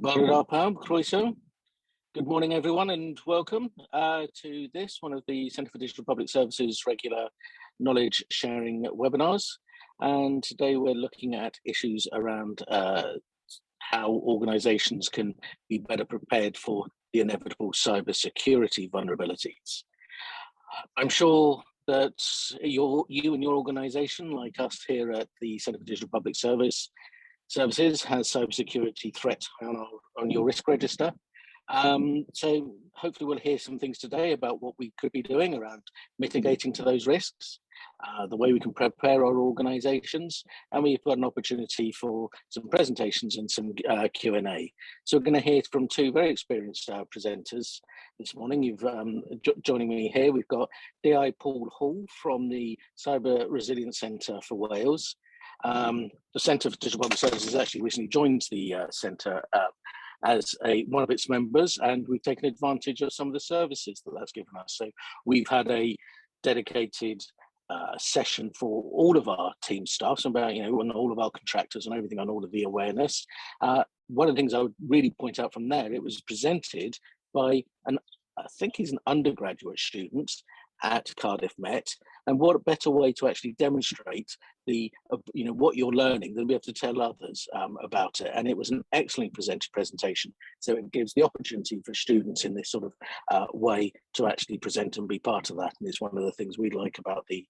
Croeso. Good morning, everyone, and welcome to this, one of the Centre for Digital Public Services regular knowledge sharing webinars. And today we're looking at issues around how organisations can be better prepared for the inevitable cybersecurity vulnerabilities. I'm sure that you and your organisation, like us here at the Centre for Digital Public Services, has cybersecurity threats on your risk register. So hopefully we'll hear some things today about what we could be doing around mitigating to those risks, the way we can prepare our organisations, and we've got an opportunity for some presentations and some Q&A. So we're going to hear from two very experienced presenters this morning. Joining me here, we've got DI Paul Hall from the Cyber Resilience Centre for Wales. The Centre for Digital Public Services actually recently joined the Centre as one of its members, and we've taken advantage of some of the services that that's given us. So we've had a dedicated session for all of our team staff, so about, and all of our contractors and everything on all of the awareness. One of the things I would really point out from there, it was presented by I think he's an undergraduate student at Cardiff Met, and what a better way to actually demonstrate the what you're learning than be able to tell others about it. And it was an excellent presentation, so it gives the opportunity for students in this sort of way to actually present and be part of that, and it's one of the things we like about the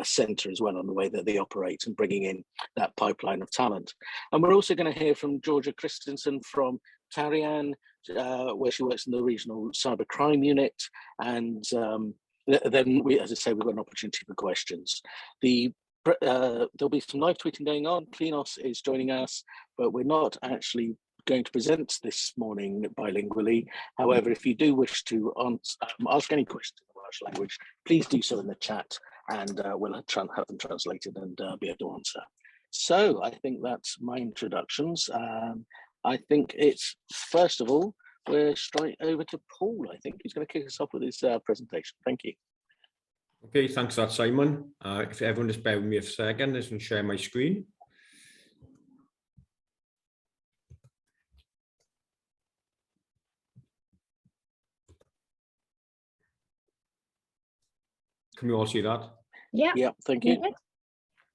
centre as well, on the way that they operate and bringing in that pipeline of talent. And we're also going to hear from Georgia Christensen from Tarian, where she works in the regional cybercrime unit, and then as I say, we've got an opportunity for questions. There'll be some live tweeting going on. Klinos is joining us, but we're not actually going to present this morning bilingually. However, if you do wish to ask any questions in the Welsh language, please do so in the chat, and we'll have them translated and be able to answer. So I think that's my introductions. I think it's, first of all, we're straight over to Paul. I think he's going to kick us off with his presentation. Thank you. Okay, thanks for that, Simon. If everyone just bear with me a second, I can share my screen. Can we all see that? Yeah. Yeah, thank you.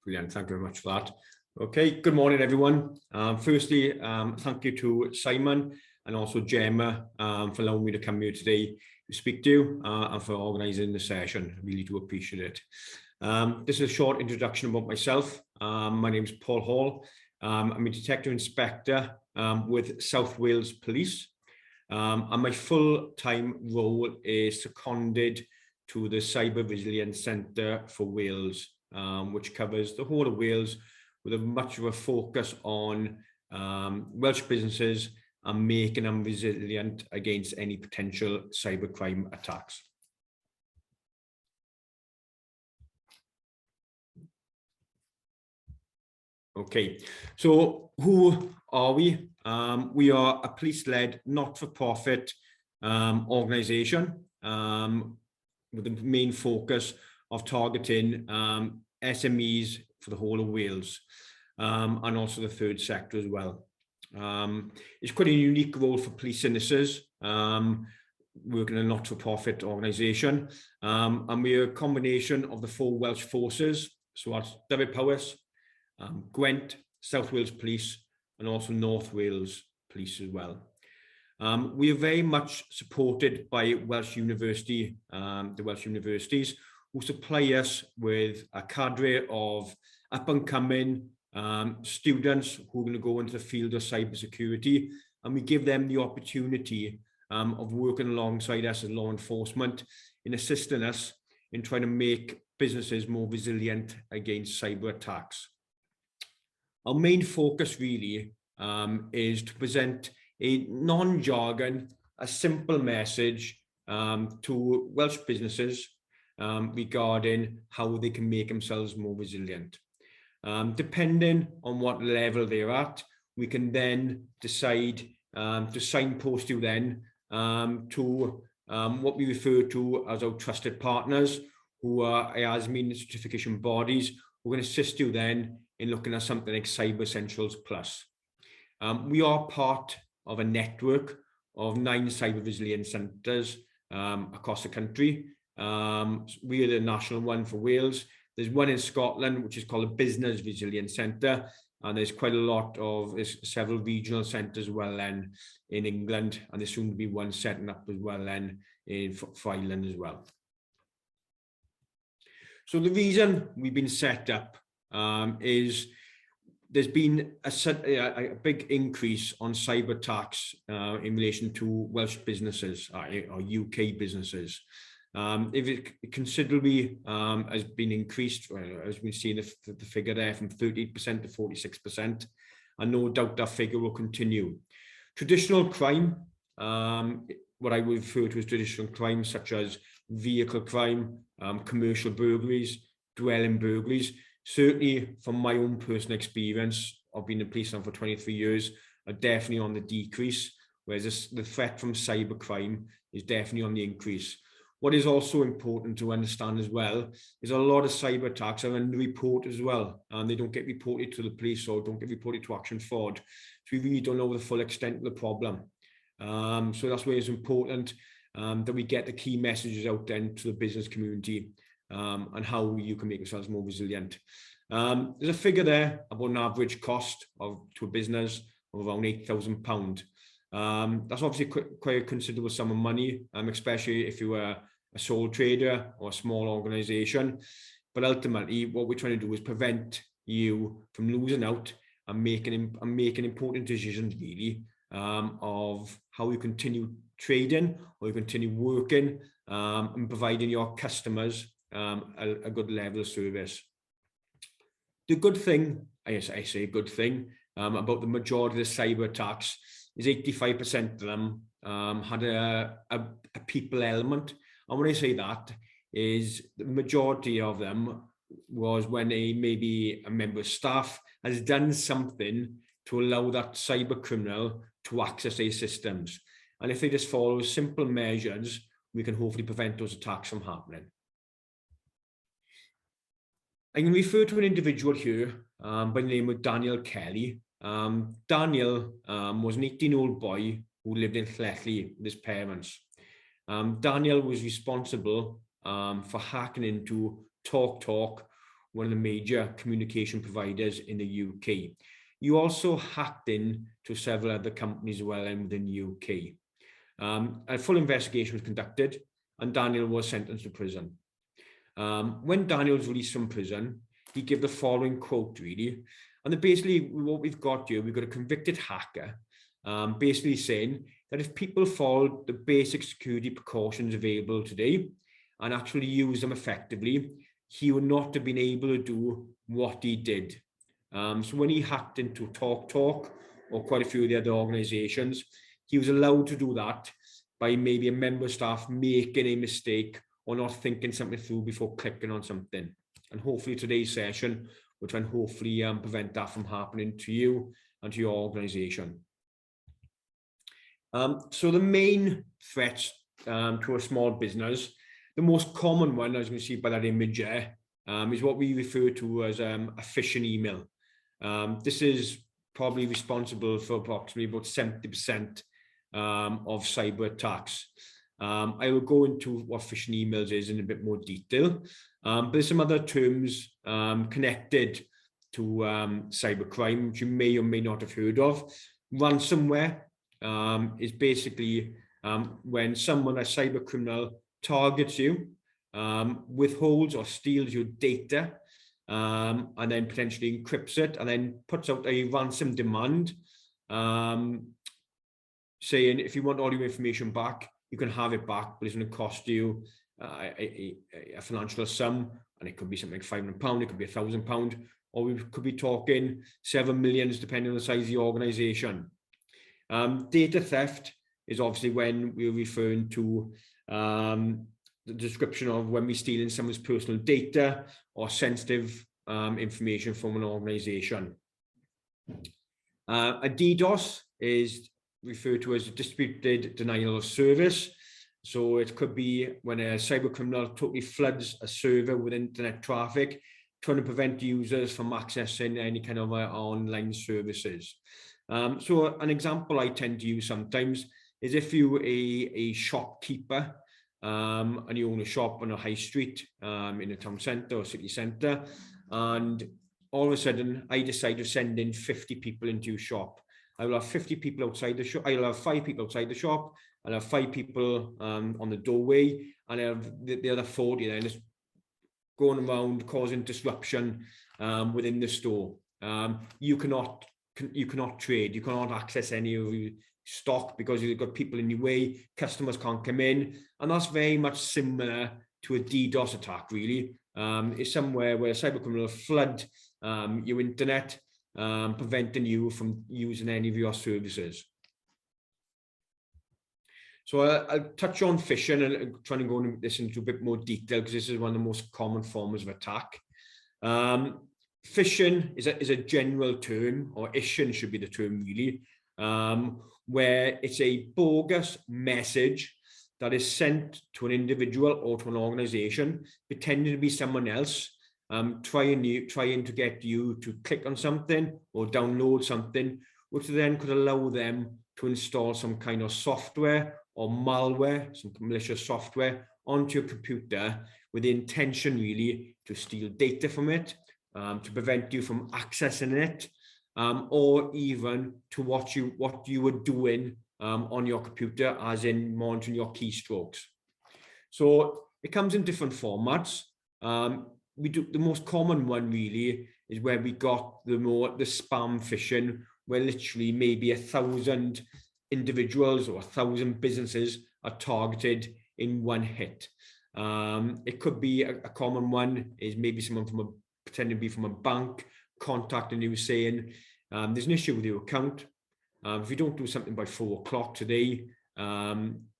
Brilliant, thank you very much for that. Okay, good morning, everyone. Firstly, thank you to Simon and also Gemma for allowing me to come here today to speak to you and for organising the session. I really do appreciate it. This is a short introduction about myself. My name is Paul Hall. I'm a detective inspector with South Wales Police, and my full-time role is seconded to the Cyber Resilience Centre for Wales, which covers the whole of Wales with a much of a focus on Welsh businesses and making them resilient against any potential cybercrime attacks. Okay, so who are we? We are a police-led, not-for-profit organisation with the main focus of targeting SMEs for the whole of Wales, and also the third sector as well. It's quite a unique role for police officers, working in a not-for-profit organisation, and we're a combination of the 4 Welsh forces, so that's Dyfed Powys, Gwent, South Wales Police, and also North Wales Police as well. We are very much supported by Welsh University, the Welsh universities, who supply us with a cadre of up-and-coming students who are going to go into the field of cybersecurity, and we give them the opportunity of working alongside us as law enforcement in assisting us in trying to make businesses more resilient against cyber attacks. Our main focus really is to present a non-jargon, a simple message to Welsh businesses regarding how they can make themselves more resilient. Depending on what level they're at, we can then decide to signpost you then to what we refer to as our trusted partners, who are IASME certification bodies, who can assist you then in looking at something like Cyber Essentials Plus. We are part of a network of 9 cyber resilience centres across the country. We are the national one for Wales. There's one in Scotland, which is called a Business Resilience Centre, and there's quite a lot of, there's several regional centres as well then in England, and there's soon to be one setting up as well then for Ireland as well. So the reason we've been set up is there's been a big increase on cyber attacks in relation to Welsh businesses or UK businesses. If it considerably has been increased, as we've seen the figure there, from 30% to 46%, and no doubt that figure will continue. Traditional crime, what I would refer to as traditional crime, such as vehicle crime, commercial burglaries, dwelling burglaries, certainly from my own personal experience, I've been a policeman for 23 years, are definitely on the decrease, whereas the threat from cyber crime is definitely on the increase. What is also important to understand as well is a lot of cyber attacks are underreported as well, and they don't get reported to the police or don't get reported to Action Fraud. So we really don't know the full extent of the problem. So that's why it's important that we get the key messages out then to the business community and how you can make yourselves more resilient. There's a figure there about an average cost to a business of around £8,000. That's obviously quite a considerable sum of money, especially if you were a sole trader or a small organisation. But ultimately, what we're trying to do is prevent you from losing out and making important decisions, really, of how you continue trading or you continue working and providing your customers a good level of service. The good thing, I say good thing, about the majority of the cyber attacks is 85% of them had a people element. And when I say that, is the majority of them was when maybe a member of staff has done something to allow that cyber criminal to access their systems. And if they just follow simple measures, we can hopefully prevent those attacks from happening. I can refer to an individual here by the name of Daniel Kelly. Daniel was an 18-year-old boy who lived in Llethley with his parents. Daniel was responsible for hacking into TalkTalk, one of the major communication providers in the UK. You also hacked in to several other companies as well within the UK. A full investigation was conducted and Daniel was sentenced to prison. When Daniel was released from prison, he gave the following quote, really. And basically what we've got here, we've got a convicted hacker basically saying that if people follow the basic security precautions available today and actually use them effectively, he would not have been able to do what he did. So when he hacked into TalkTalk or quite a few of the other organizations, he was allowed to do that by maybe a member of staff making a mistake or not thinking something through before clicking on something. And hopefully today's session will try and hopefully prevent that from happening to you and to your organization. So the main threats to a small business, the most common one, as you can see by that image there, is what we refer to as a phishing email. This is probably responsible for approximately about 70% of cyber attacks. I will go into what phishing emails is in a bit more detail, but there's some other terms connected to cybercrime, which you may or may not have heard of. Ransomware is basically when someone, a cyber criminal, targets you, withholds or steals your data, and then potentially encrypts it, and then puts out a ransom demand, saying if you want all your information back, you can have it back, but it's going to cost you a financial sum, and it could be something like £500, it could be £1,000, or we could be talking 7 million, depending on the size of the organization. Data theft is obviously when we're referring to the description of when we're stealing someone's personal data or sensitive information from an organization. A DDoS is referred to as a distributed denial of service. So it could be when a cyber criminal totally floods a server with internet traffic, trying to prevent users from accessing any kind of online services. So an example I tend to use sometimes is if you're a shopkeeper and you own a shop on a high street in a town centre or city centre, and all of a sudden I decide to send in 50 people into your shop. I will have 50 people outside the shop. I'll have 5 people outside the shop. I'll have 5 people on the doorway, and I have the other 40 then just going around causing disruption within the store. You cannot trade. You cannot access any of your stock because you've got people in your way. Customers can't come in, and that's very much similar to a DDoS attack. Really, it's somewhere where a cybercriminal flood your internet, preventing you from using any of your services. So I'll touch on phishing and try to go into this into a bit more detail because this is one of the most common forms of attack. Phishing is a general term, or ishing should be the term really, where it's a bogus message that is sent to an individual or to an organization pretending to be someone else, trying to get you to click on something or download something, which then could allow them to install some kind of software or malware, some malicious software onto your computer with the intention really to steal data from it, to prevent you from accessing it, or even to watch what you were doing on your computer, as in monitoring your keystrokes. So it comes in different formats. The most common one really is where we got the spam phishing, where literally maybe 1,000 individuals or 1,000 businesses are targeted in one hit. It could be a common one is maybe someone pretending to be from a bank contacting you saying there's an issue with your account. If you don't do something by 4 o'clock today,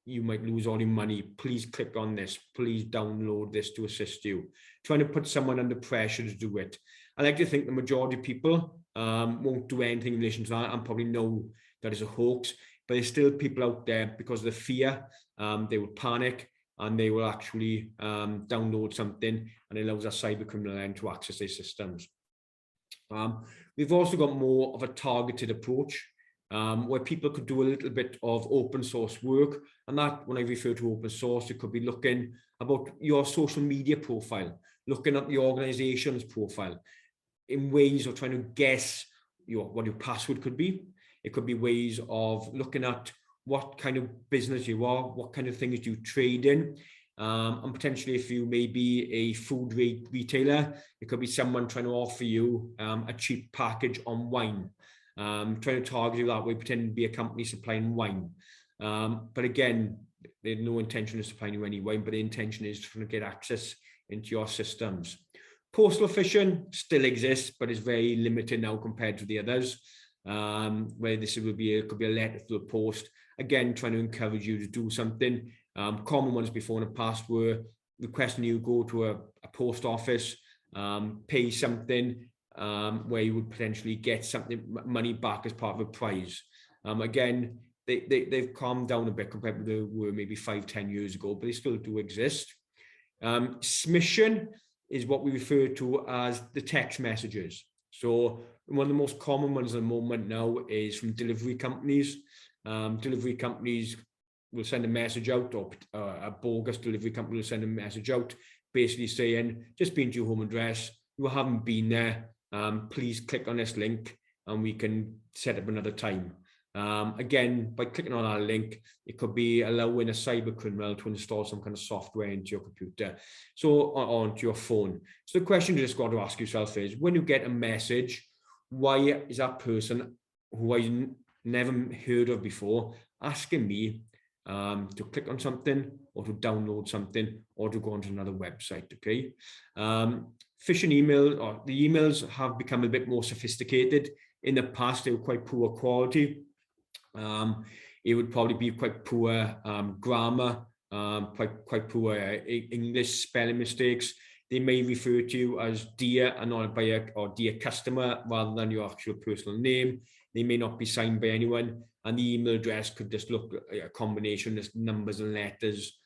you might lose all your money. Please click on this. Please download this to assist you. Trying to put someone under pressure to do it. I like to think the majority of people won't do anything in relation to that and probably know that it's a hoax, but there's still people out there because of the fear, they will panic and they will actually download something, and it allows a cyber criminal then to access their systems. We've also got more of a targeted approach, where people could do a little bit of open source work. And that, when I refer to open source, it could be looking about your social media profile, looking at the organization's profile in ways of trying to guess what your password could be. It could be ways of looking at what kind of business you are, what kind of things you trade in. And potentially if you may be a food retailer, it could be someone trying to offer you a cheap package on wine. Trying to target you that way, pretending to be a company supplying wine. But again, there's no intention of supplying you any wine, but the intention is to get access into your systems. Postal phishing still exists, but it's very limited now compared to the others, where this could be a letter through the post. Again, trying to encourage you to do something. Common ones before in the past were requesting you go to a post office, pay something, where you would potentially get money back as part of a prize. Again, they've calmed down a bit compared to they were maybe 5-10 years ago, but they still do exist. Smishing is what we refer to as the text messages. So one of the most common ones at the moment now is from delivery companies. Delivery companies will send a message out, or a bogus delivery company will send a message out basically saying, just been to your home address, you haven't been there, please click on this link and we can set up another time. Again, by clicking on our link, it could be allowing a cyber criminal to install some kind of software into your computer, so onto your phone. So the question you just got to ask yourself is, when you get a message, why is that person who I never heard of before asking me to click on something or to download something or to go onto another website? Okay. Phishing email, or the emails have become a bit more sophisticated. In the past, they were quite poor quality. It would probably be quite poor grammar, quite poor English spelling mistakes. They may refer to you as dear and not by or dear customer rather than your actual personal name. They may not be signed by anyone, and the email address could just look like a combination of numbers and letters,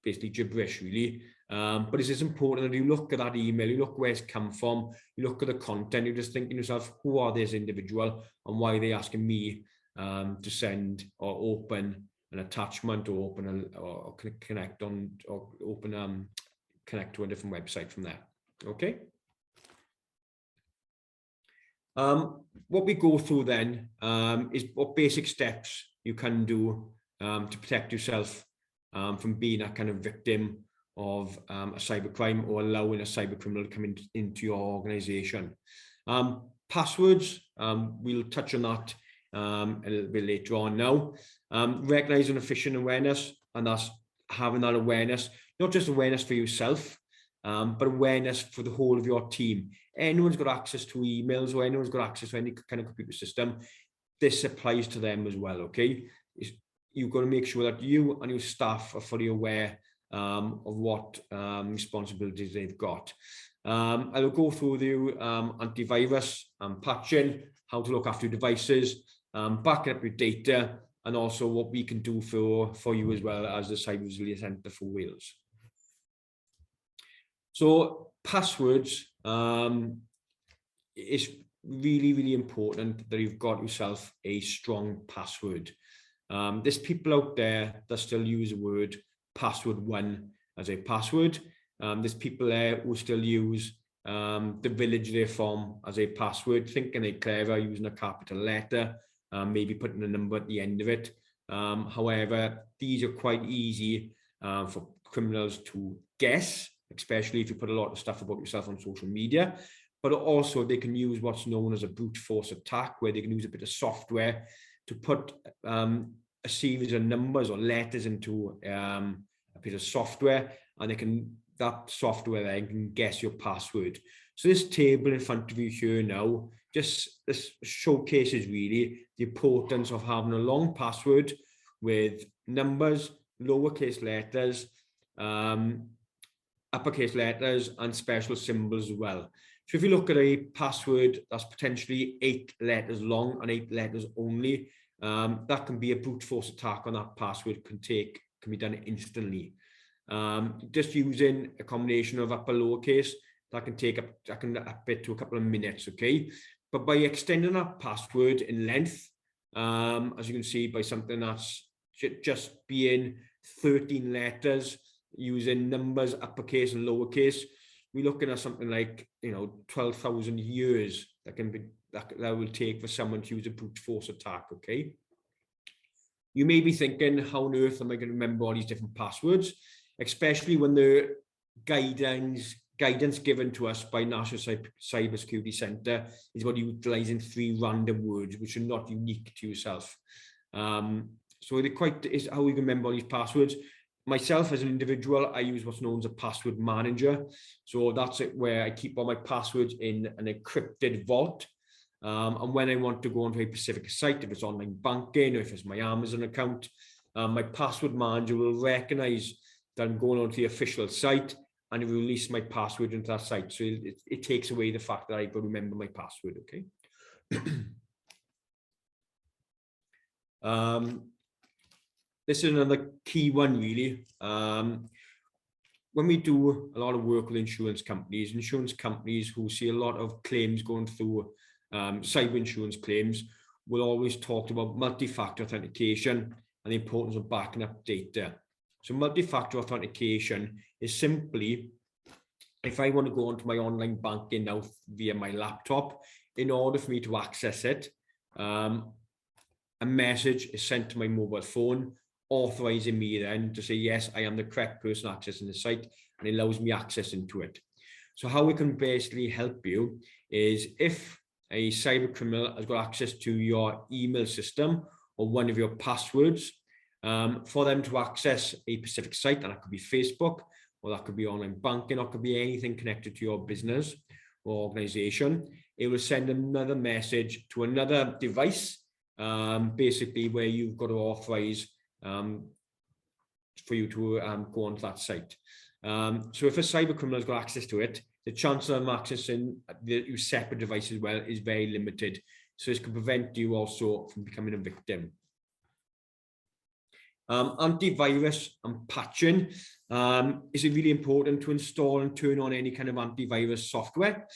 basically gibberish really. But it's just important that you look at that email, you look where it's come from, you look at the content, you just think to yourself, who are this individual and why are they asking me to send or open an attachment or open or connect on or open connect to a different website from there. Okay. What we go through then is what basic steps you can do to protect yourself from being a kind of victim of a cybercrime or allowing a cybercriminal to come into your organization. Passwords, we'll touch on that a little bit later on now. Recognizing a phishing awareness, and that's having that awareness, not just awareness for yourself, but awareness for the whole of your team. Anyone's got access to emails or anyone's got access to any kind of computer system, this applies to them as well, okay? You've got to make sure that you and your staff are fully aware of what responsibilities they've got. I will go through the antivirus, patching, how to look after your devices, backing up your data, and also what we can do for you as well as the Cyber Resilience Centre for Wales. So passwords, it's really, really important that you've got yourself a strong password. There's people out there that still use the word password 1 as a password. There's people there who still use the village they're from as a password, thinking they're clever, using a capital letter, maybe putting a number at the end of it. However, these are quite easy for criminals to guess, especially if you put a lot of stuff about yourself on social media. But also they can use what's known as a brute force attack, where they can use a bit of software to put a series of numbers or letters into a bit of software, and that software then can guess your password. So this table in front of you here now, this showcases really the importance of having a long password with numbers, lowercase letters, uppercase letters, and special symbols as well. So if you look at a password that's potentially 8 letters long and 8 letters only, that can be a brute force attack on that password, can be done instantly. Just using a combination of upper lowercase, that can take up it to a couple of minutes, okay? But by extending that password in length, as you can see, by something that's just being 13 letters, using numbers, uppercase and lowercase, we're looking at something like 12,000 years that will take for someone to use a brute force attack, okay? You may be thinking, how on earth am I going to remember all these different passwords, especially when the guidance given to us by National Cyber Security Centre is about utilising 3 random words which are not unique to yourself. So is how we can remember all these passwords. Myself as an individual, I use what's known as a password manager. So that's it, where I keep all my passwords in an encrypted vault. And when I want to go onto a specific site, if it's online banking or if it's my Amazon account, my password manager will recognize that I'm going onto the official site and release my password into that site. So it takes away the fact that I've got to remember my password, okay? This is another key one, really. When we do a lot of work with insurance companies who see a lot of claims going through cyber insurance claims, will always talk about multi-factor authentication and the importance of backing up data. So multi-factor authentication is simply, if I want to go onto my online banking now via my laptop, in order for me to access it, a message is sent to my mobile phone, authorizing me then to say, yes, I am the correct person accessing the site, and it allows me access into it. So how we can basically help you is, if a cyber criminal has got access to your email system or one of your passwords, for them to access a specific site, and that could be Facebook, or that could be online banking, or it could be anything connected to your business or organization, it will send another message to another device, basically where you've got to authorize for you to go onto that site. So if a cyber criminal has got access to it, the chance of them accessing your separate device as well is very limited. So this can prevent you also from becoming a victim. Antivirus and patching is really important to install and turn on any kind of antivirus software.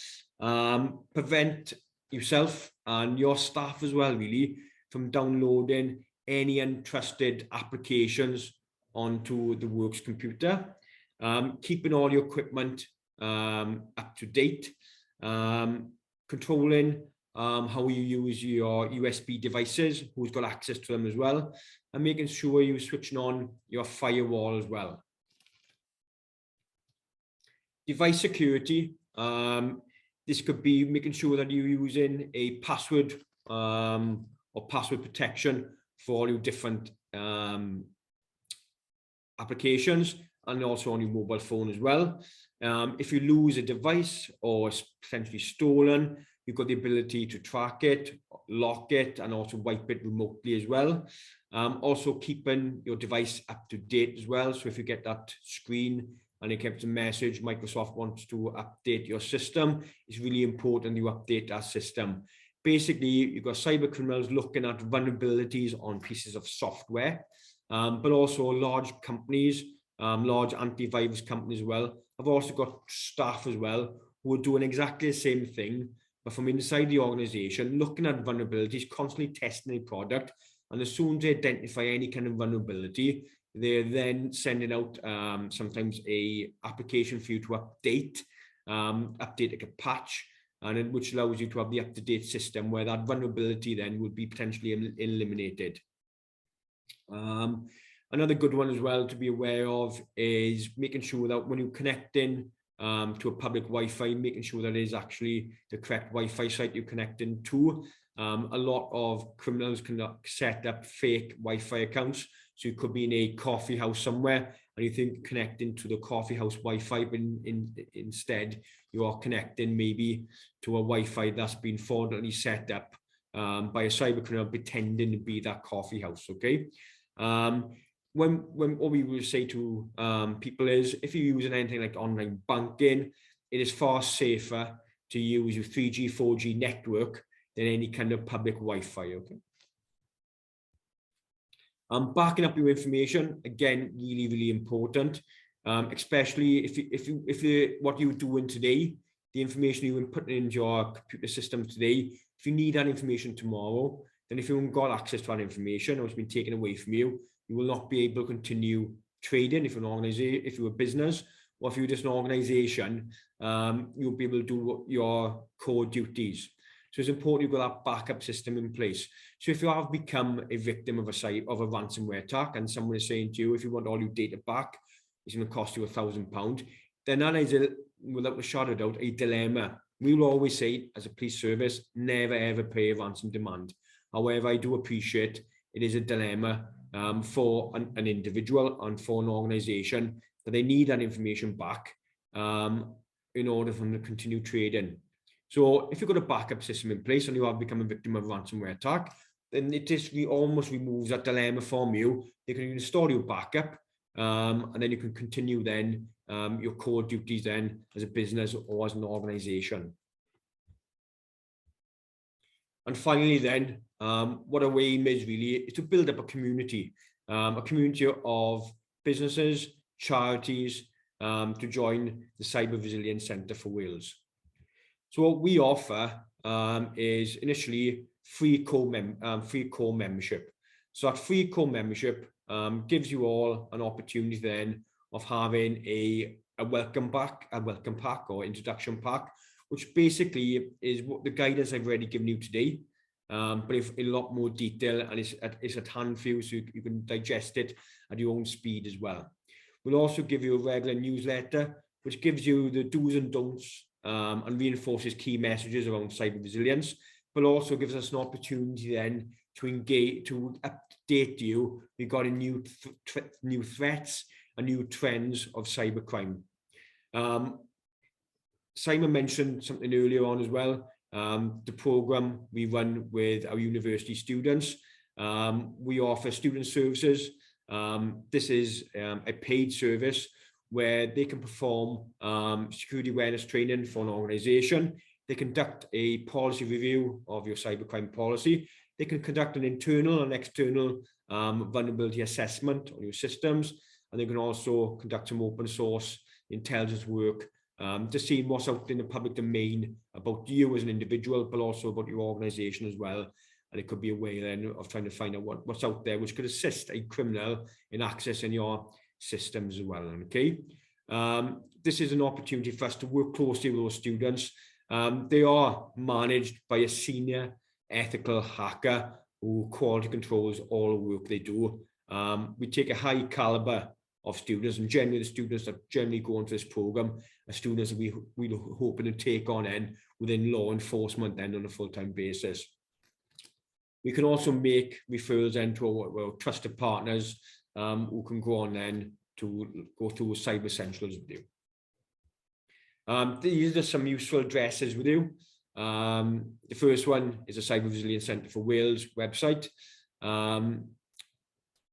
Prevent yourself and your staff as well, really, from downloading any untrusted applications onto the works computer. Keeping all your equipment up to date. Controlling how you use your USB devices, who's got access to them as well, and making sure you're switching on your firewall as well. Device security. This could be making sure that you're using a password or password protection for all your different applications, and also on your mobile phone as well. If you lose a device or it's potentially stolen, you've got the ability to track it, lock it, and also wipe it remotely as well. Also keeping your device up to date as well. So if you get that screen and it comes a message, Microsoft wants to update your system, it's really important you update that system. Basically, you've got cyber criminals looking at vulnerabilities on pieces of software, but also large companies, large antivirus companies as well, have also got staff as well who are doing exactly the same thing, but from inside the organization, looking at vulnerabilities, constantly testing a product, and as soon as they identify any kind of vulnerability, they're then sending out sometimes a application for you to update like a patch, and which allows you to have the up-to-date system where that vulnerability then would be potentially eliminated. Another good one as well to be aware of is making sure that when you're connecting to a public Wi-Fi, making sure that it is actually the correct Wi-Fi site you're connecting to. A lot of criminals can set up fake Wi-Fi accounts. So you could be in a coffee house somewhere and you think connecting to the coffee house Wi-Fi, but instead you are connecting maybe to a Wi-Fi that's been fraudulently set up by a cyber criminal pretending to be that coffee house, okay? When what we will say to people is, if you're using anything like online banking, it is far safer to use your 3G, 4G network than any kind of public Wi-Fi, okay? Backing up your information, again, really, really important, especially if what you're doing today, the information you're putting into your computer system today, if you need that information tomorrow, then if you haven't got access to that information or it's been taken away from you, you will not be able to continue trading. If you're an organization, if you're a business, or if you're just an organization, you'll be able to do your core duties. So it's important you've got that backup system in place. So if you have become a victim of a ransomware attack and someone is saying to you, if you want all your data back, it's going to cost you £1,000, then that is, without a shadow of doubt, a dilemma. We will always say, as a police service, never ever pay a ransom demand. However, I do appreciate it is a dilemma for an individual and for an organization that they need that information back in order for them to continue trading. So if you've got a backup system in place and you have become a victim of a ransomware attack, then it just almost removes that dilemma from you. You can install your backup and then you can continue then your core duties then as a business or as an organization. And finally then, what our aim is really is to build up a community of businesses, charities to join the Cyber Resilience Centre for Wales. So what we offer is initially free core membership. So that free core membership gives you all an opportunity then of having a welcome pack or introduction pack, which basically is what the guidance I've already given you today, but in a lot more detail, and it's at hand for you, so you can digest it at your own speed as well. We'll also give you a regular newsletter, which gives you the do's and don'ts and reinforces key messages around cyber resilience, but also gives us an opportunity then to engage, to update you regarding new threats and new trends of cybercrime. Simon mentioned something earlier on as well, the program we run with our university students. We offer student services. This is a paid service where they can perform security awareness training for an organization. They conduct a policy review of your cybercrime policy. They can conduct an internal and external vulnerability assessment on your systems, and they can also conduct some open source intelligence work to see what's out in the public domain about you as an individual, but also about your organization as well. And it could be a way then of trying to find out what's out there, which could assist a criminal in accessing your systems as well. Okay, this is an opportunity for us to work closely with those students. They are managed by a senior ethical hacker who quality controls all the work they do. We take a high caliber of students, and generally the students that generally go into this program are students that we're hoping to take on then within law enforcement then on a full-time basis. We can also make referrals then to our trusted partners who can go on then to go through Cyber Essentials with you. These are some useful addresses with you. The first one is the Cyber Resilience Centre for Wales website.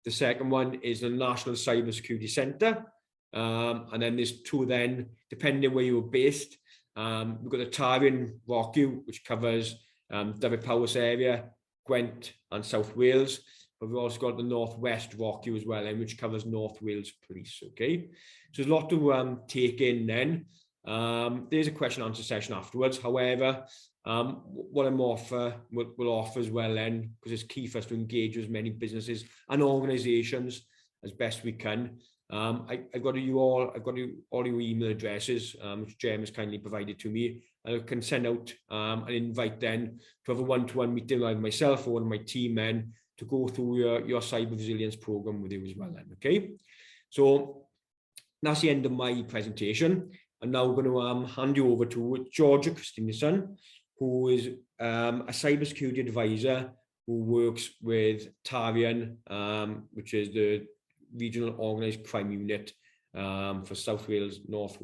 The second one is the National Cyber Security Centre. And then there's two then, depending on where you're based. We've got the Tarian ROCU, which covers Dyfed-Powys area, Gwent and South Wales. But we've also got the Northwest ROCU as well, which covers North Wales Police. Okay, so there's a lot to take in then. There's a question and answer session afterwards. However, what I'm will offer as well then, because it's key for us to engage with as many businesses and organizations as best we can. I've got all your email addresses, which Jem has kindly provided to me. I can send out an invite then to have a one-to-one meeting with myself or one of my team then to go through your cyber resilience program with you as well then. Okay, so that's the end of my presentation. I'm now going to hand you over to Georgia Christensen, who is a cybersecurity advisor who works with Tarian, which is the regional organised crime unit for South Wales, North,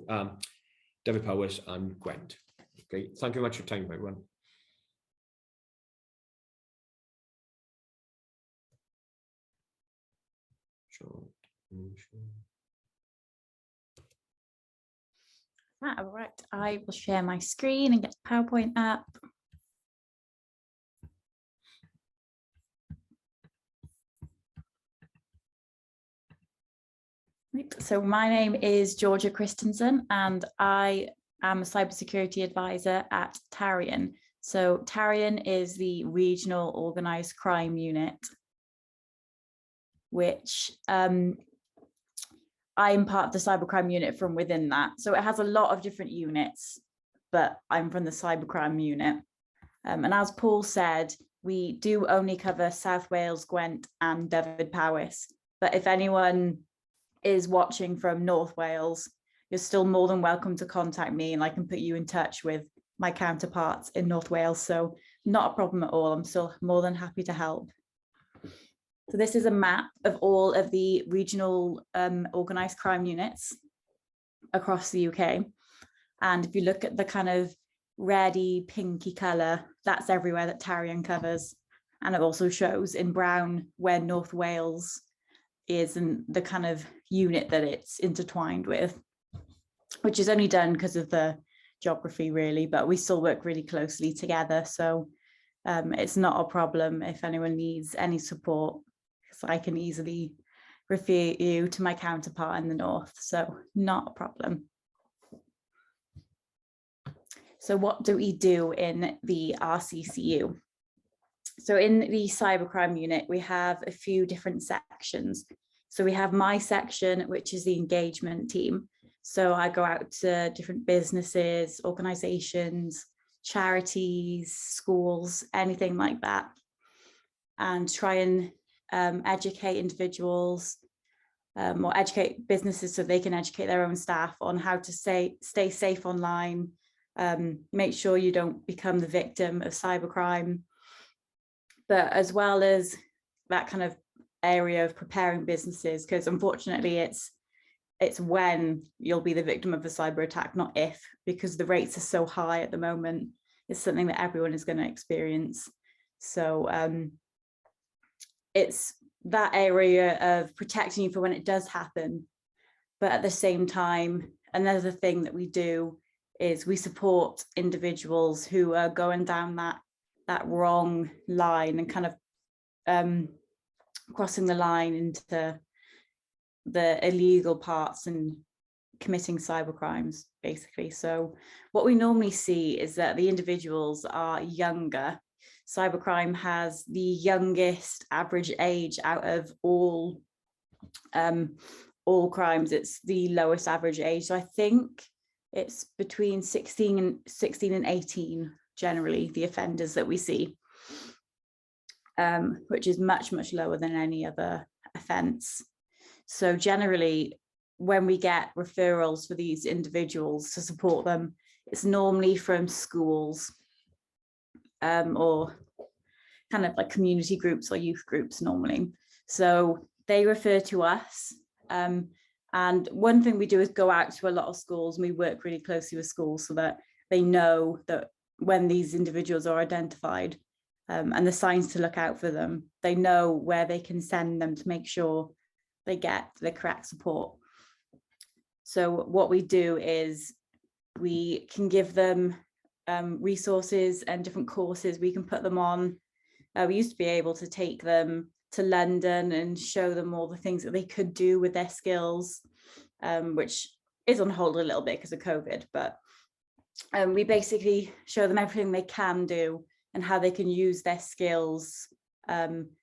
Dyfed-Powys and Gwent. Okay, thank you very much for your time, everyone. Sure. All right, I will share my screen and get the PowerPoint up. Right, so my name is Georgia Christensen and I am a cybersecurity advisor at Tarian. So Tarian is the regional organised crime unit, which I'm part of the cybercrime unit from within that. So it has a lot of different units, but I'm from the cybercrime unit. And as Paul said, we do only cover South Wales, Gwent and Dyfed-Powys. But if anyone is watching from North Wales, you're still more than welcome to contact me and I can put you in touch with my counterparts in North Wales. So not a problem at all. I'm still more than happy to help. So this is a map of all of the regional organised crime units across the UK. And if you look at the kind of reddy, pinky colour, that's everywhere that Tarian covers. And it also shows in brown where North Wales is and the kind of unit that it's intertwined with, which is only done because of the geography really, but we still work really closely together. So it's not a problem if anyone needs any support. So I can easily refer you to my counterpart in the north, so not a problem. So what do we do in the RCCU? So in the cybercrime unit, we have a few different sections. So we have my section, which is the engagement team. So I go out to different businesses, organizations, charities, schools, anything like that, and try and educate individuals or educate businesses so they can educate their own staff on how to stay safe online, make sure you don't become the victim of cybercrime, but as well as that kind of area of preparing businesses, because unfortunately it's when you'll be the victim of a cyber attack, not if, because the rates are so high at the moment. It's something that everyone is going to experience. So it's that area of protecting you for when it does happen. But at the same time, another thing that we do is we support individuals who are going down that wrong line and kind of crossing the line into the illegal parts and committing cybercrimes, basically. So what we normally see is that the individuals are younger. Cybercrime has the youngest average age out of all crimes. It's the lowest average age. So I think it's between 16 and 18, generally, the offenders that we see, which is much, much lower than any other offence. So generally, when we get referrals for these individuals to support them, it's normally from schools or kind of like community groups or youth groups normally. So they refer to us. And one thing we do is go out to a lot of schools, and we work really closely with schools so that they know that when these individuals are identified and the signs to look out for them, they know where they can send them to make sure they get the correct support. So what we do is we can give them resources and different courses we can put them on. We used to be able to take them to London and show them all the things that they could do with their skills, which is on hold a little bit because of COVID, but we basically show them everything they can do and how they can use their skills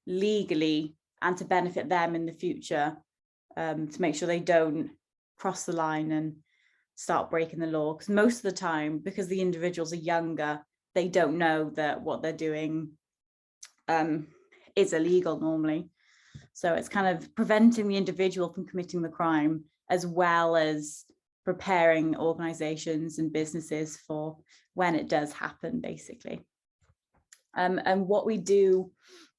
legally and to benefit them in the future, to make sure they don't cross the line and start breaking the law. Because most of the time, because the individuals are younger, they don't know that what they're doing is illegal normally. So it's kind of preventing the individual from committing the crime, as well as preparing organizations and businesses for when it does happen, basically. And what we do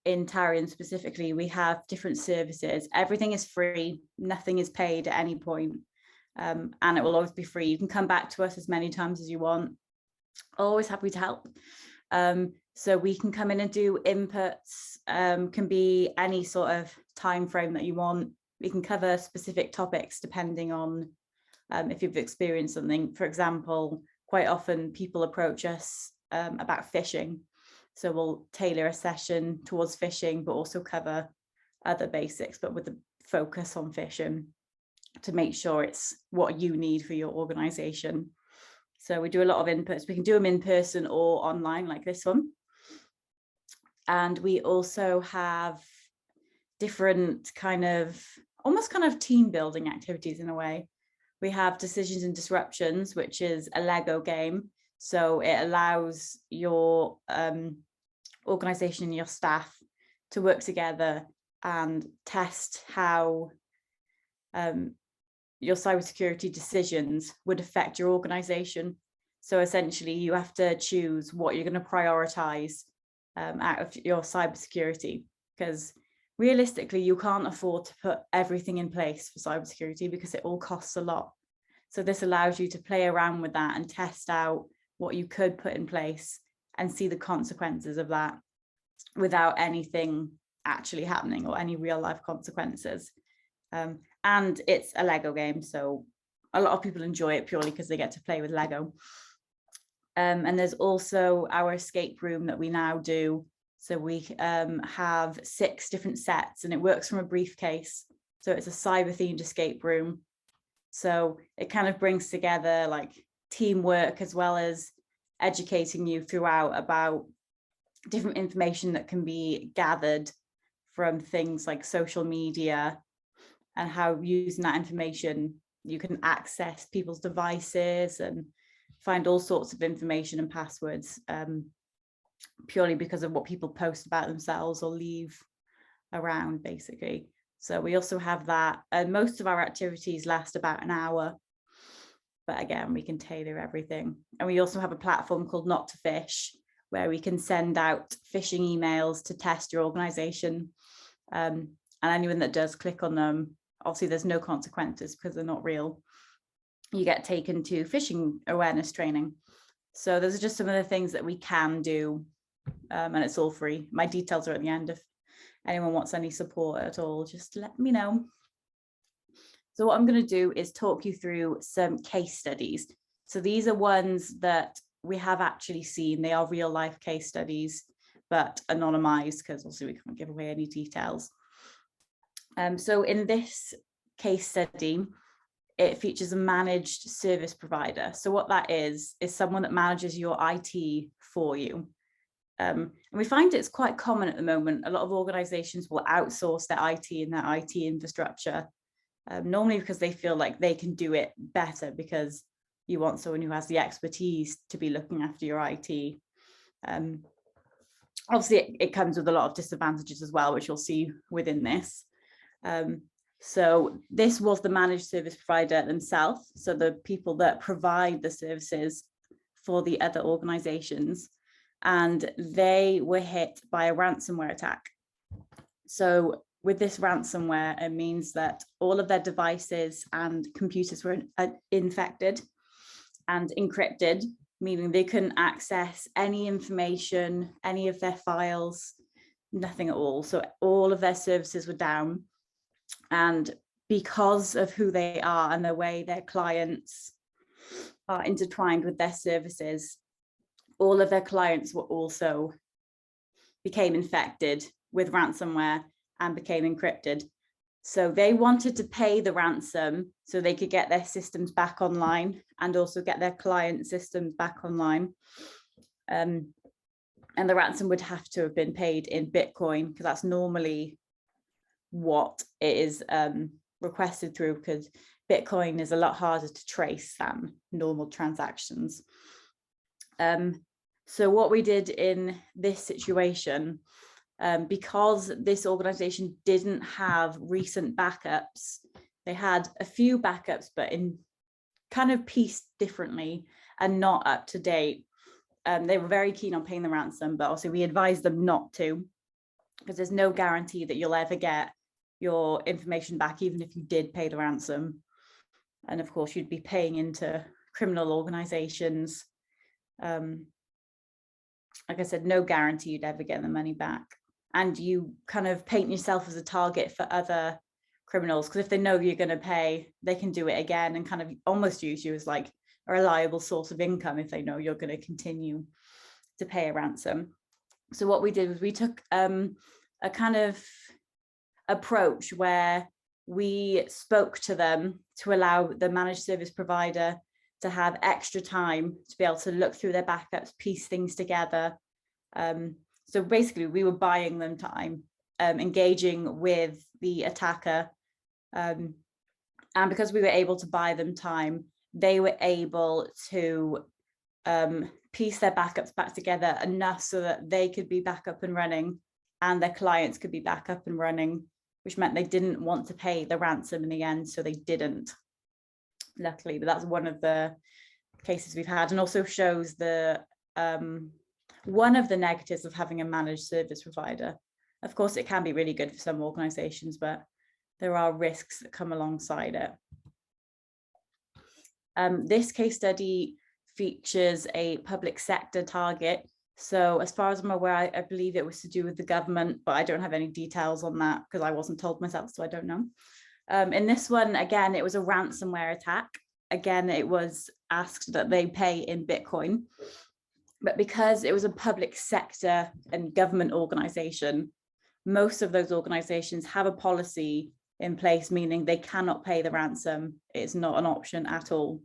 in Tarian specifically, we have different services. Everything is free, nothing is paid at any point, and it will always be free. You can come back to us as many times as you want. Always happy to help. So we can come in and do inputs, can be any sort of time frame that you want. We can cover specific topics depending on if you've experienced something. For example, quite often people approach us about phishing. So we'll tailor a session towards phishing, but also cover other basics, but with the focus on phishing to make sure it's what you need for your organization. So we do a lot of inputs. We can do them in person or online like this one. And we also have different almost kind of team building activities in a way. We have Decisions and Disruptions, which is a Lego game. So it allows your organization and your staff to work together and test how your cybersecurity decisions would affect your organization. So essentially, you have to choose what you're going to prioritize out of your cybersecurity, because realistically, you can't afford to put everything in place for cybersecurity because it all costs a lot. So this allows you to play around with that and test out what you could put in place and see the consequences of that without anything actually happening or any real life consequences. And it's a Lego game, so a lot of people enjoy it purely because they get to play with Lego. And there's also our escape room that we now do. So we have 6 different sets, and it works from a briefcase. So it's a cyber themed escape room. So it kind of brings together like teamwork as well as educating you throughout about different information that can be gathered from things like social media, and how using that information you can access people's devices and find all sorts of information and passwords purely because of what people post about themselves or leave around, basically. So we also have that, and most of our activities last about an hour, but again, we can tailor everything. And we also have a platform called Not to Fish, where we can send out phishing emails to test your organization, and anyone that does click on them, obviously there's no consequences because they're not real. You get taken to phishing awareness training. So those are just some of the things that we can do, and it's all free. My details are at the end. If anyone wants any support at all, just let me know. So what I'm going to do is talk you through some case studies. So these are ones that we have actually seen. They are real life case studies, but anonymized because obviously we can't give away any details. So in this case study, it features a managed service provider. So what that is someone that manages your IT for you. And we find it's quite common at the moment. A lot of organizations will outsource their IT and their IT infrastructure, normally because they feel like they can do it better, because you want someone who has the expertise to be looking after your IT. Obviously, it comes with a lot of disadvantages as well, which you'll see within this. So this was the managed service provider themselves, so the people that provide the services for the other organizations, and they were hit by a ransomware attack. So with this ransomware, it means that all of their devices and computers were infected and encrypted, meaning they couldn't access any information, any of their files, nothing at all. So all of their services were down. And because of who they are and the way their clients are intertwined with their services, all of their clients were also became infected with ransomware and became encrypted. So they wanted to pay the ransom so they could get their systems back online and also get their client systems back online. And the ransom would have to have been paid in Bitcoin, because that's normally what it is requested through, because Bitcoin is a lot harder to trace than normal transactions. So what we did in this situation, because this organization didn't have recent backups, they had a few backups, but in kind of pieced differently and not up to date. They were very keen on paying the ransom, but also we advised them not to, because there's no guarantee that you'll ever get your information back, even if you did pay the ransom. And of course, you'd be paying into criminal organizations. Like I said, no guarantee you'd ever get the money back. And you kind of paint yourself as a target for other criminals, because if they know you're going to pay, they can do it again and kind of almost use you as like a reliable source of income if they know you're going to continue to pay a ransom. So what we did was we took a kind of approach where we spoke to them to allow the managed service provider to have extra time to be able to look through their backups, piece things together. So basically we were buying them time, engaging with the attacker. And because we were able to buy them time, they were able to piece their backups back together enough so that they could be back up and running and their clients could be back up and running, which meant they didn't want to pay the ransom in the end, so they didn't, luckily. But that's one of the cases we've had, and also shows the one of the negatives of having a managed service provider. Of course, it can be really good for some organizations, but there are risks that come alongside it. This case study features a public sector target. So as far as I'm aware, I believe it was to do with the government, but I don't have any details on that because I wasn't told myself, so I don't know. In this one, again, it was a ransomware attack. Again, it was asked that they pay in Bitcoin, but because it was a public sector and government organization, most of those organizations have a policy in place, meaning they cannot pay the ransom. It's not an option at all.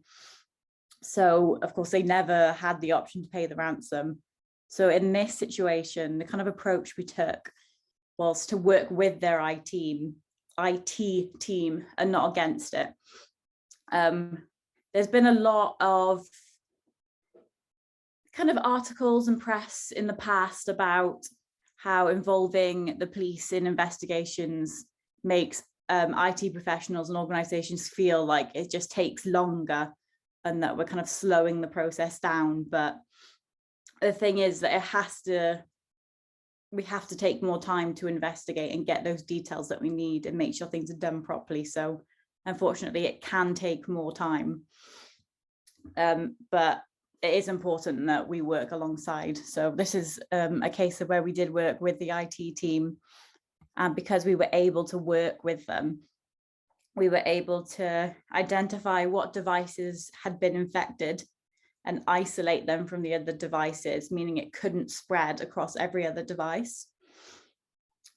So of course, they never had the option to pay the ransom. So in this situation, the kind of approach we took was to work with their IT team and not against it. There's been a lot of kind of articles and press in the past about how involving the police in investigations makes IT professionals and organizations feel like it just takes longer and that we're kind of slowing the process down. But the thing is that we have to take more time to investigate and get those details that we need and make sure things are done properly. So unfortunately, it can take more time. But it is important that we work alongside. So this is a case of where we did work with the IT team, and because we were able to work with them, we were able to identify what devices had been infected and isolate them from the other devices, meaning it couldn't spread across every other device.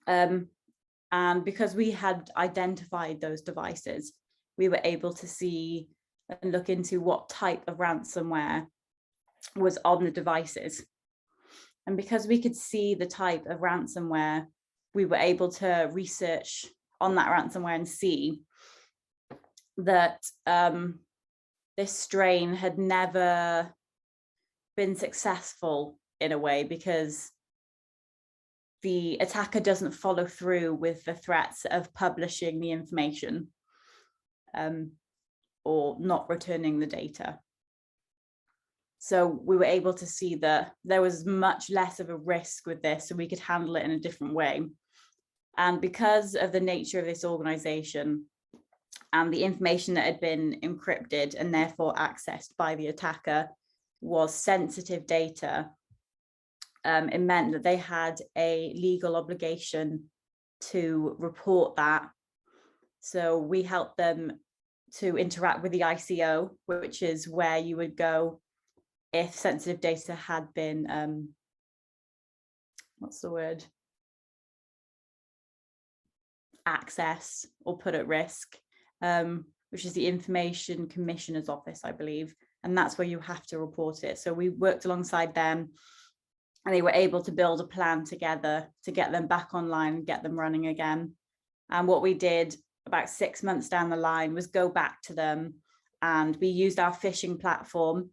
And And because we had identified those devices, we were able to see and look into what type of ransomware was on the devices. And because we could see the type of ransomware, we were able to research on that ransomware and see that this strain had never been successful in a way, because the attacker doesn't follow through with the threats of publishing the information or not returning the data. So we were able to see that there was much less of a risk with this, so we could handle it in a different way. And because of the nature of this organization and the information that had been encrypted and therefore accessed by the attacker was sensitive data, it meant that they had a legal obligation to report that. So we helped them to interact with the ICO, which is where you would go if sensitive data had been, what's the word? Accessed or put at risk, which is the Information Commissioner's Office, I believe. And that's where you have to report it. So we worked alongside them, and they were able to build a plan together to get them back online and get them running again. And what we did about 6 months down the line was go back to them, and we used our phishing platform,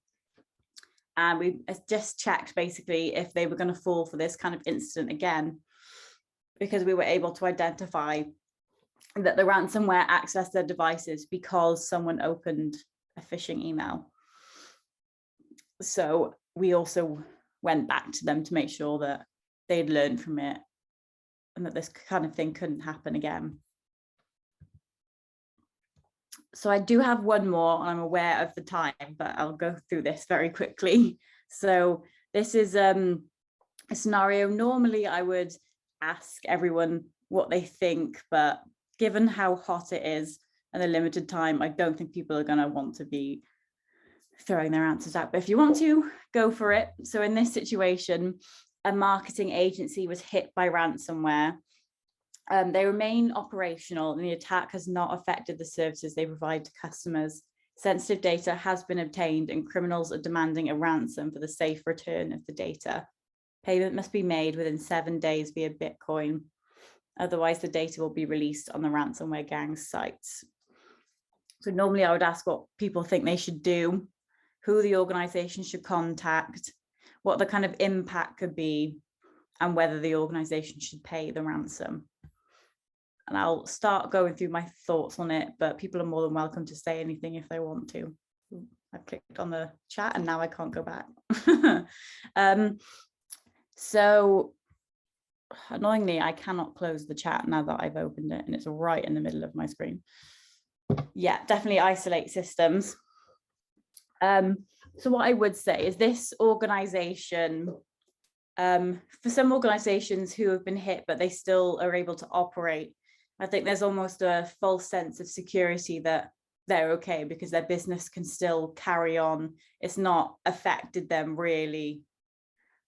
and we just checked basically if they were going to fall for this kind of incident again, because we were able to identify that the ransomware accessed their devices because someone opened a phishing email. So we also went back to them to make sure that they'd learned from it and that this kind of thing couldn't happen again. So I do have one more, and I'm aware of the time, but I'll go through this very quickly. So this is a scenario. Normally I would ask everyone what they think, but given how hot it is and the limited time, I don't think people are going to want to be throwing their answers out. But if you want to, go for it. So in this situation, a marketing agency was hit by ransomware. They remain operational, and the attack has not affected the services they provide to customers. Sensitive data has been obtained, and criminals are demanding a ransom for the safe return of the data. Payment must be made within 7 days via Bitcoin. Otherwise, the data will be released on the ransomware gang's sites. So normally I would ask what people think they should do, who the organization should contact, what the kind of impact could be, and whether the organization should pay the ransom. And I'll start going through my thoughts on it, but people are more than welcome to say anything if they want to. I've clicked on the chat and now I can't go back. So annoyingly, I cannot close the chat now that I've opened it, and it's right in the middle of my screen. Yeah, definitely isolate systems. So what I would say is this organization, for some organizations who have been hit, but they still are able to operate, I think there's almost a false sense of security that they're okay because their business can still carry on. It's not affected them really,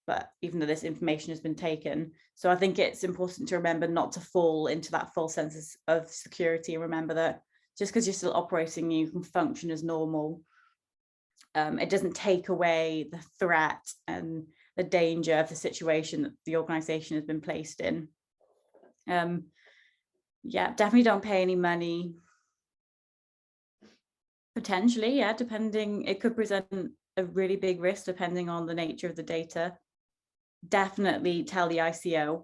but even though this information has been taken. So I think it's important to remember not to fall into that false sense of security, and remember that just because you're still operating, you can function as normal. It doesn't take away the threat and the danger of the situation that the organization has been placed in. Yeah, definitely don't pay any money. Potentially, yeah, depending, it could present a really big risk depending on the nature of the data. Definitely tell the ICO.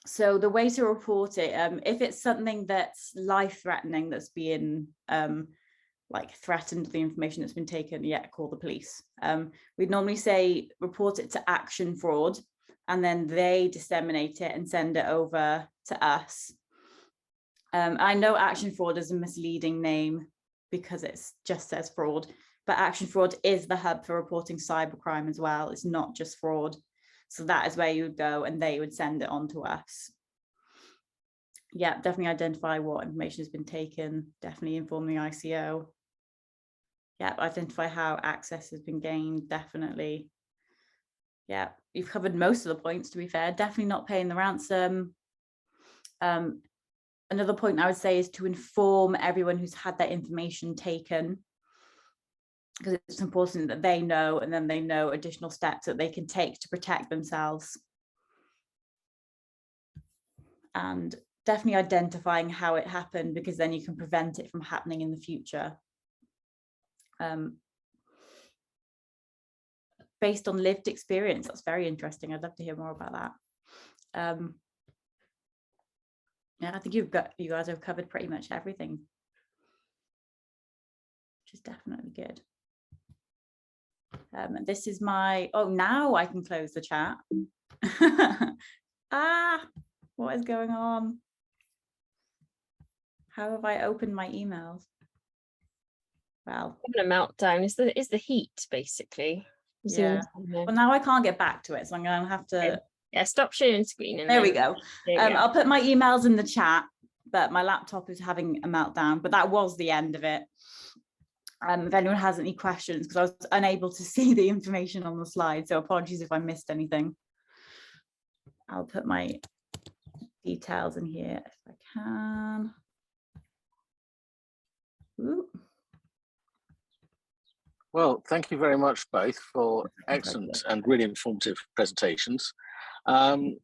So the way to report it, if it's something that's life-threatening, that's being like threatened, the information that's been taken, yeah, call the police. We'd normally say report it to Action Fraud, and then they disseminate it and send it over to us. I know Action Fraud is a misleading name because it just says fraud, but Action Fraud is the hub for reporting cybercrime as well. It's not just fraud. So that is where you would go, and they would send it on to us. Yeah, definitely identify what information has been taken, definitely inform the ICO. Yeah, identify how access has been gained, definitely. Yeah, you've covered most of the points, to be fair. Definitely not paying the ransom. Another point I would say is to inform everyone who's had their information taken, because it's important that they know, and then they know additional steps that they can take to protect themselves. And definitely identifying how it happened, because then you can prevent it from happening in the future. Based on lived experience, that's very interesting. I'd love to hear more about that. Yeah, I think you guys have covered pretty much everything, which is definitely good. This is my, oh, now I can close the chat. What is going on? How have I opened my emails? Well, having a meltdown is the heat, basically. Yeah. Well, now I can't get back to it, so I'm going to have to. Okay. Yeah, stop sharing screen. And there we go. There we go. I'll put my emails in the chat, but my laptop is having a meltdown. But that was the end of it. If anyone has any questions, because I was unable to see the information on the slide, so apologies if I missed anything. I'll put my details in here if I can. Ooh. Well, thank you very much both for excellent and really informative presentations. I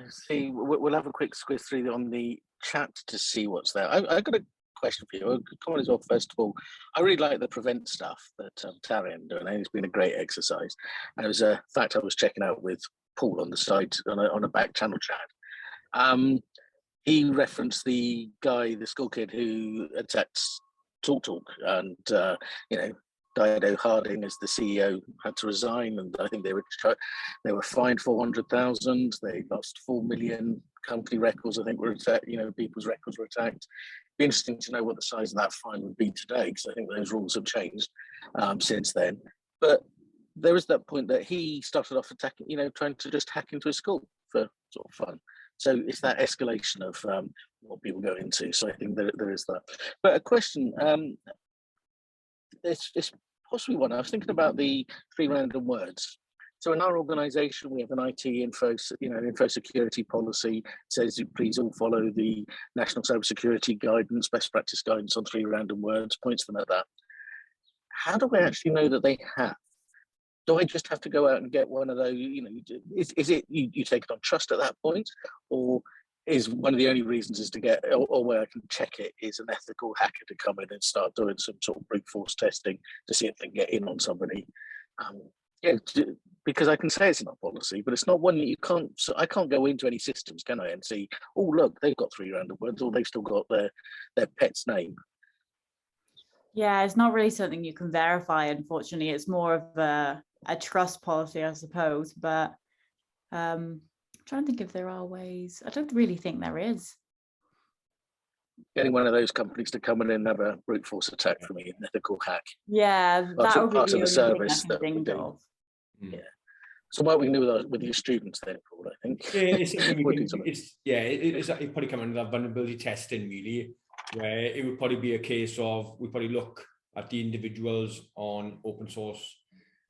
see we'll have a quick squiz through on the chat to see what's there. I've got a question for you. Come on as well. First of all, I really like the prevent stuff that Tarian doing. I think it's been a great exercise. And it was a fact I was checking out with Paul on the side on a back channel chat. He referenced the guy, the school kid who attacked TalkTalk, and you know, Dido Harding as the CEO had to resign, and I think they were fined 400,000. They lost 4 million company records. I think were attacked. You know, people's records were attacked. Be interesting to know what the size of that fine would be today, because I think those rules have changed since then. But there is that point that he started off attacking, you know, trying to just hack into a school for sort of fun. So it's that escalation of what people go into. So I think there is that. But a question. It's possibly one. I was thinking about the 3 random words. So in our organisation, we have an IT info security policy. It says please all follow the National Cybersecurity Guidance, best practice guidance on 3 random words. Points them at that. How do I actually know that they have? Do I just have to go out and get one of those? You know, is it you take it on trust at that point, or is one of the only reasons is to get, or where I can check it, is an ethical hacker to come in and start doing some sort of brute force testing to see if they can get in on somebody. Yeah, because I can say it's in our policy, but it's not one that you can't. So I can't go into any systems, can I, and see, oh look, they've got 3 random words, or they've still got their pet's name. Yeah, it's not really something you can verify. Unfortunately, it's more of a trust policy, I suppose. But I'm trying to think if there are ways. I don't really think there is. Getting one of those companies to come in and have a brute force attack for me, an ethical hack. Yeah, that would be part the of the only service thing I that can we think do. of. Yeah. So what we can do with your students then, Paul, I think. Yeah, it's something it's probably come under that vulnerability testing, really, where it would probably be a case of we probably look at the individuals on open source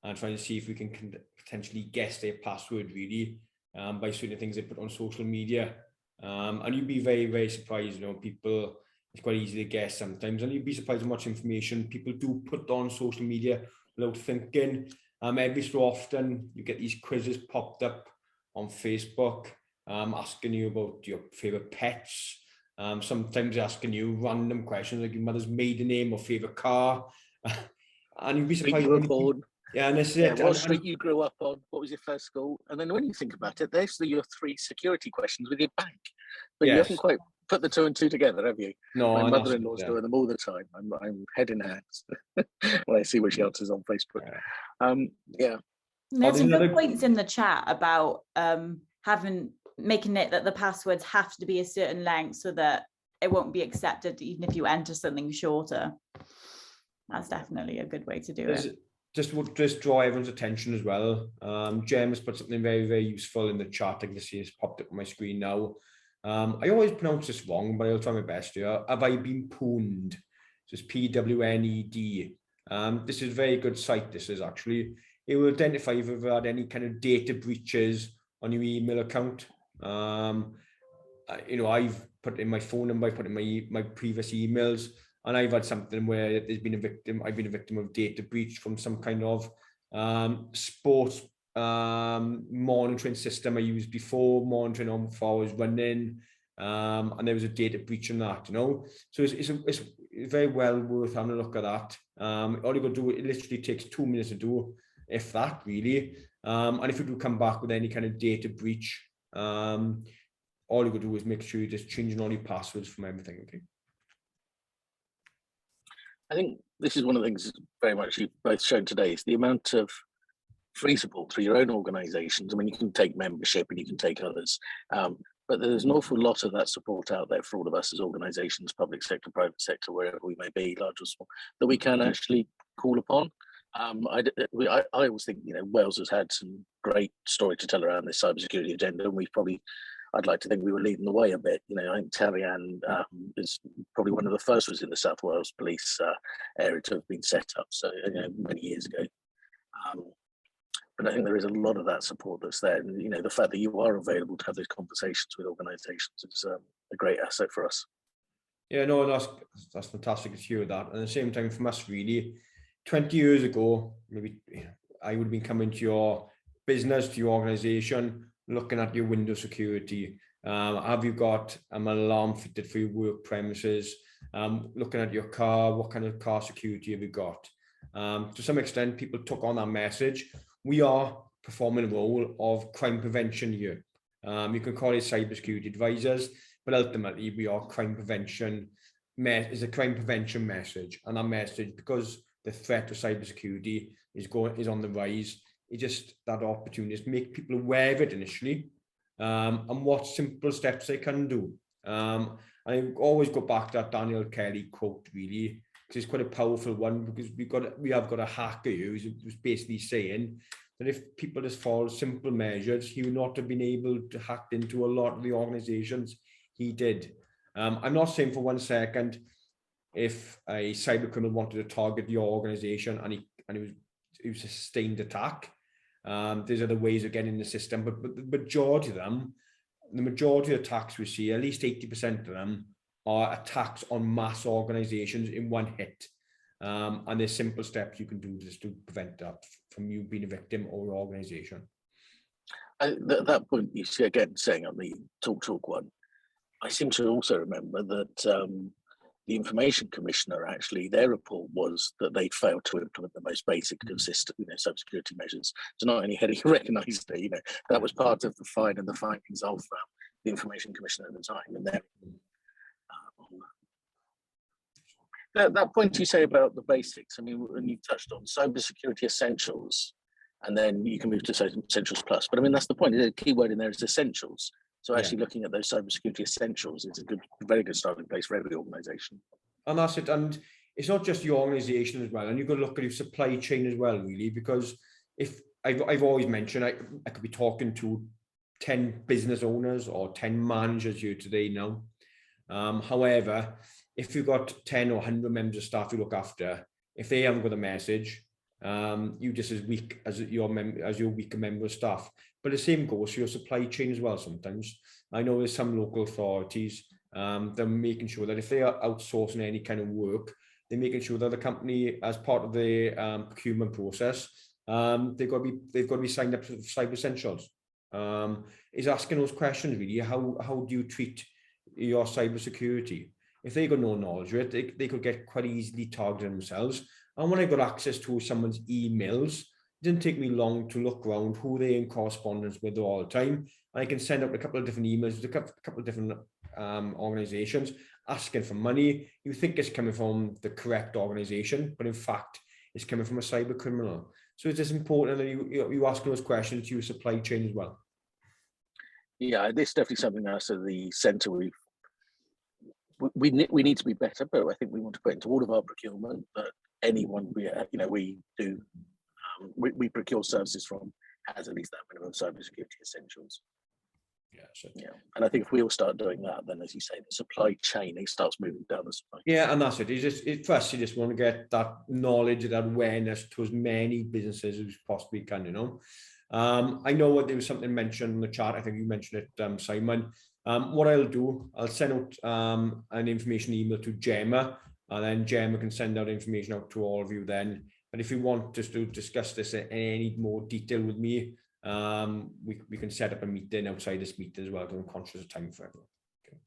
and trying to see if we can potentially guess their password, really, by certain things they put on social media. And you'd be very, very surprised, you know, people, it's quite easy to guess sometimes, and you'd be surprised how much information people do put on social media without thinking. Every so often you get these quizzes popped up on Facebook, asking you about your favorite pets. Sometimes asking you random questions like your mother's maiden name or favorite car. And you'd be surprised. You were born. Yeah, and this is it. What street you grew up on? What was your first school? And then when you think about it, there's your 3 security questions with your bank. But yes, you haven't quite put the 2 and 2 together, have you? No, my mother-in-law's doing them all the time. I'm head in hands when I see what she answers on Facebook. Yeah. There's some good points in the chat about making it that the passwords have to be a certain length so that it won't be accepted even if you enter something shorter. That's definitely a good way to do it. Just draw everyone's attention as well. Jem has put something very, very useful in the chat. I can see it's popped up on my screen now. I always pronounce this wrong, but I'll try my best here. Have I been pwned? So it's PWNED. This is a very good site. This is actually, it will identify if you've had any kind of data breaches on your email account. And I've put in my phone number, I've put in my previous emails, and I've had something where I've been a victim of data breach from some kind of sports monitoring system I used before, monitoring on before I was running, and there was a data breach in that, so it's very well worth having a look at that. All you got to do, it literally takes 2 minutes to do, if that really, and if you do come back with any kind of data breach, all you got to do is make sure you're just changing all your passwords from everything. Okay. I think this is one of the things very much you've both shown today, is the amount of free support through your own organisations. I mean, you can take membership and you can take others, but there's an awful lot of that support out there for all of us as organisations, public sector, private sector, wherever we may be, large or small, that we can actually call upon. I always think, Wales has had some great story to tell around this cybersecurity agenda, and I'd like to think we were leading the way a bit. I think Tarian is probably one of the first was in the South Wales police area to have been set up, so many years ago. But I think there is a lot of that support that's there, and the fact that you are available to have those conversations with organisations is a great asset for us. Yeah, no, that's fantastic to hear that. And at the same time, from us, really, 20 years ago, maybe I would have been coming to your business, to your organisation, looking at your window security. Have you got an alarm fitted for your work premises? Looking at your car, what kind of car security have you got? To some extent, people took on that message. We are performing a role of crime prevention here. You can call it cybersecurity advisors, but ultimately we are crime prevention. Is a crime prevention message, and that message, because the threat to cybersecurity is on the rise, it's just that opportunity to make people aware of it initially, and what simple steps they can do. I always go back to that Daniel Kelly quote, really, because it's quite a powerful one, because we have got a hacker who's basically saying that if people just follow simple measures, he would not have been able to hack into a lot of the organizations he did. I'm not saying for 1 second if a cyber criminal wanted to target your organization and it was a sustained attack, there's other ways of getting in the system, but the majority of attacks we see, at least 80% of them, are attacks on mass organizations in one hit. And there's simple steps you can do just to prevent that from you being a victim or an organization. At that point, you see, again, saying on the talk one, I seem to also remember that the Information Commissioner, actually, their report was that they'd failed to implement the most basic of system, cybersecurity measures. So not only had he recognised it, that was part of the find and the findings of the Information Commissioner at the time. And then that point you say about the basics, I mean, when you've touched on cybersecurity essentials, and then you can move to essentials plus. But I mean, that's the point. The key word in there is essentials. So actually looking at those cybersecurity essentials is a very good starting place for every organisation. And that's it. And it's not just your organisation as well. And you've got to look at your supply chain as well, really, because if I've always mentioned, I could be talking to 10 business owners or 10 managers here today now. However, if you've got 10 or 100 members of staff you look after, if they haven't got a message, you just as weak as your weaker member of staff. But the same goes for your supply chain as well. Sometimes I know there's some local authorities, they're making sure that if they are outsourcing any kind of work, they're making sure that the company, as part of the procurement process, they've got to be signed up to Cyber Essentials. Is asking those questions, really. How do you treat your cyber security? If they got no knowledge of it, they could get quite easily targeted themselves. And when I got access to someone's emails, it didn't take me long to look around who they're in correspondence with all the time. And I can send out a couple of different emails to a couple of different organizations asking for money. You think it's coming from the correct organization, but in fact, it's coming from a cyber criminal. So it's just important that you ask those questions to your supply chain as well. Yeah, this is definitely something else at the centre we need to be better, but I think we want to put into all of our procurement that anyone we procure services from has at least that minimum cybersecurity essentials. Yeah, and I think if we all start doing that, then, as you say, the supply chain starts moving down the supply chain. Yeah, and that's it. First, you just want to get that knowledge, that awareness to as many businesses as possibly can. I know there was something mentioned in the chat. I think you mentioned it, Simon. What I'll do, I'll send out an information email to Gemma, and then Gemma can send out information out to all of you then. And if you want us to discuss this in any more detail with me, we can set up a meeting outside this meeting as well, because I'm conscious of time for everyone. Okay.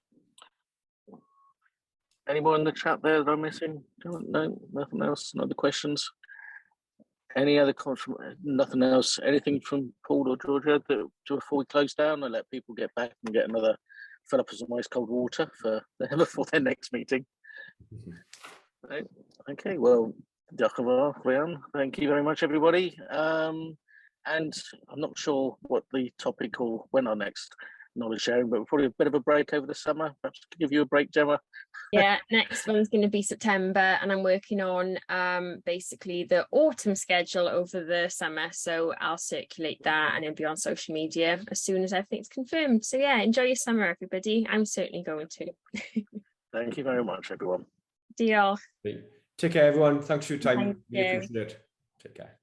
Any more in the chat there that I'm missing? No, nothing else. No other questions. Any other nothing else? Anything from Paul or Georgia before we close down and let people get back and get another fill up of some ice cold water before their next meeting? Right. Okay. Well, thank you very much, everybody. And I'm not sure what the topic or when our next knowledge sharing, but probably a bit of a break over the summer. Perhaps give you a break, Gemma. Yeah, next one's going to be September, and I'm working on basically the autumn schedule over the summer. So I'll circulate that, and it'll be on social media as soon as everything's confirmed. So yeah, enjoy your summer, everybody. I'm certainly going to. Thank you very much, everyone. Diolch. Take care, everyone. Thanks for your time. Thank We you. appreciate it. Take care.